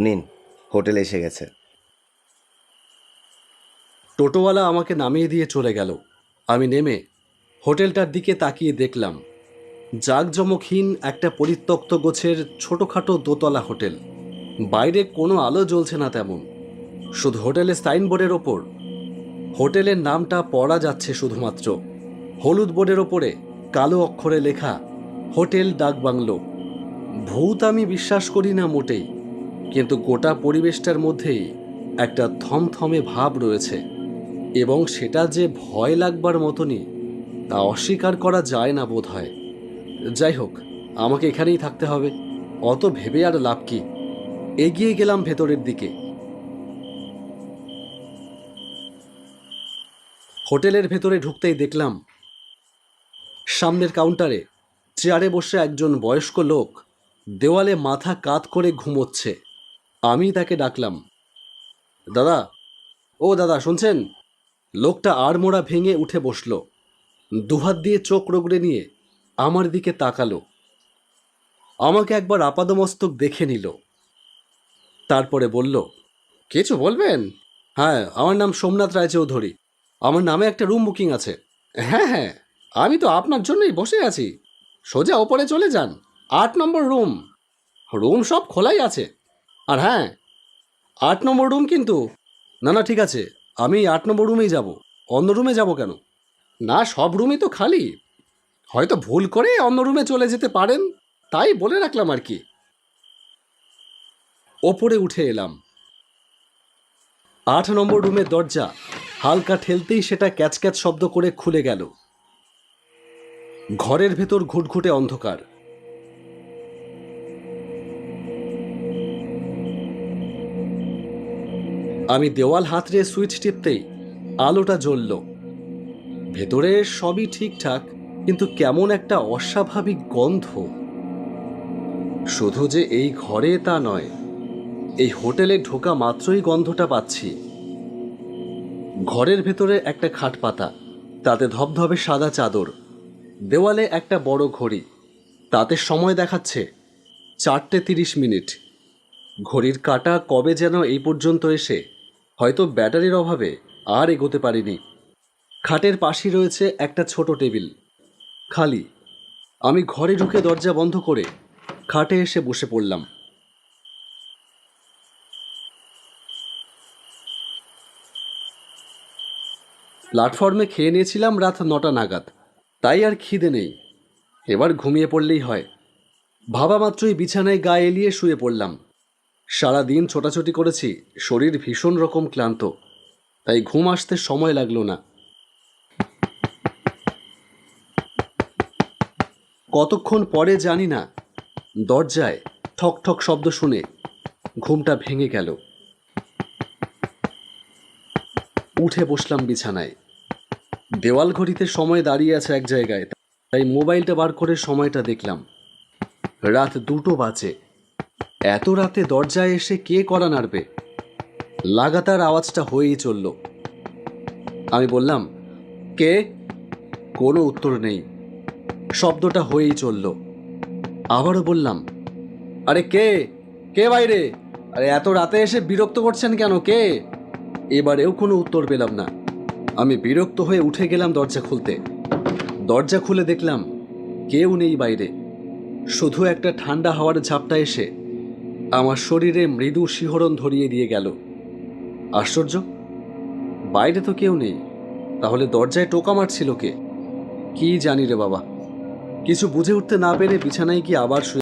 নিন, হোটেল এসে গেছে। টোটোওয়ালা আমাকে নামিয়ে দিয়ে চলে গেল। আমি নেমে হোটেলটার দিকে তাকিয়ে দেখলাম জাঁকজমকহীন একটা পরিত্যক্ত গোছের ছোটোখাটো দোতলা হোটেল। বাইরে কোনো আলো জ্বলছে না তেমন, শুধু হোটেলের সাইনবোর্ডের ওপর হোটেলের নামটা পড়া যাচ্ছে শুধুমাত্র। হলুদ বোর্ডের ওপরে কালো অক্ষরে লেখা হোটেল ডাকবাংলো। ভূত আমি বিশ্বাস করি না মোটেই, কিন্তু গোটা পরিবেশটার মধ্যেই একটা থমথমে ভাব রয়েছে, এবং সেটা যে ভয় লাগবার মতনই তা অস্বীকার করা যায় না বোধ হয়। যাই হোক, আমাকে এখানেই থাকতে হবে, অত ভেবে আর লাভ কি। এগিয়ে গেলাম ভেতরের দিকে। হোটেলের ভেতরে ঢুকতেই দেখলাম সামনের কাউন্টারে চেয়ারে বসে একজন বয়স্ক লোক দেওয়ালে মাথা কাত করে ঘুমোচ্ছে। আমি তাকে ডাকলাম, দাদা, ও দাদা, শুনছেন? লোকটা আড়মোড়া ভেঙে উঠে বসল, দুহাত দিয়ে চোখ রগড়ে নিয়ে আমার দিকে তাকালো, আমাকে একবার আপাদমস্তক দেখে নিল, তারপরে বলল, কিছু বলবেন? হ্যাঁ, আমার নাম সোমনাথ রায়চৌধুরী। আমার নামে একটা রুম বুকিং আছে। হ্যাঁ হ্যাঁ, আমি তো আপনার জন্যই বসে আছি। সোজা ওপরে চলে যান, 8 নম্বর রুম। রুম সব খোলাই আছে। আর হ্যাঁ, 8 নম্বর রুম কিন্তু। না না, ঠিক আছে, আমি 8 নম্বর রুমেই যাব। অন্য রুমে যাব কেন? না, সব রুমই তো খালি। হয়তো ভুল করে অন্য রুমে চলে যেতে পারেন, তাই বলে রাখলাম আর কি। ওপরে উঠে এলাম। 8 নম্বর রুমের দরজা হালকা ঠেলতেই সেটা ক্যাচ ক্যাচ শব্দ করে খুলে গেল। ঘরের ভেতর ঘুটঘুটে অন্ধকার। আমি দেওয়াল হাতড়ে সুইচ টিপতেই আলোটা জ্বলল। ভেতরে সবই ঠিকঠাক, কিন্তু কেমন একটা অস্বাভাবিক গন্ধ। শুধু যে এই ঘরে তা নয়, এই হোটেলে ঢোকা মাত্রই গন্ধটা পাচ্ছি। ঘরের ভেতরে একটা খাট পাতা, তাতে ধবধবে সাদা চাদর, দেওয়ালে একটা বড় ঘড়ি, তাতে সময় দেখাচ্ছে 4:30। ঘড়ির কাঁটা কবে যেন এই পর্যন্ত এসে হয়তো ব্যাটারির অভাবে আর এগোতে পারিনি। খাটের পাশেই রয়েছে একটা ছোট টেবিল, খালি। আমি ঘরে ঢুকে দরজা বন্ধ করে খাটে এসে বসে পড়লাম। প্ল্যাটফর্মে খেয়ে নিয়েছিলাম রাত 9টা নাগাদ, তাই আর খিদে নেই। এবার ঘুমিয়ে পড়লেই হয়। ভাবা মাত্রই বিছানায় গায়ে এলিয়ে শুয়ে পড়লাম। সারাদিন ছোটাছুটি করেছি, শরীর ভীষণ রকম ক্লান্ত, তাই ঘুম আসতে সময় লাগলো না। কতক্ষণ পরে জানি না, দরজায় ঠক ঠক শব্দ শুনে ঘুমটা ভেঙে গেল। উঠে বসলাম বিছানায়। দেওয়াল ঘড়িতে সময় দাঁড়িয়ে আছে এক জায়গায়, তাই মোবাইলটা বার করে সময়টা দেখলাম। রাত 2টো বাজে। এত রাতে দরজায় এসে কে কড়া নাড়বে? লাগাতার আওয়াজটা হয়েই চলল। আমি বললাম, কে? কোনো উত্তর নেই। শব্দটা হয়েই চলল। আবারও বললাম, আরে কে? কে বাইরে? আরে এত রাতে এসে বিরক্ত করছেন কেন? কে? এবারেও কোনো উত্তর পেলাম না। আমি বিরক্ত হয়ে উঠে গেলাম দরজা খুলতে। দরজা খুলে দেখলাম কেউ নেই বাইরে। শুধু একটা ঠান্ডা হাওয়ার ঝাপটা এসে আমার শরীরে মৃদু শিহরণ ধরিয়ে দিয়ে গেল। আশ্চর্য, বাইরে তো কেউ নেই, তাহলে দরজায় টোকা মারছিল কে? কি জানি রে বাবা। কিছু বুঝে উঠতে না পেরে বিছানায় গিয়ে আবার শুয়ে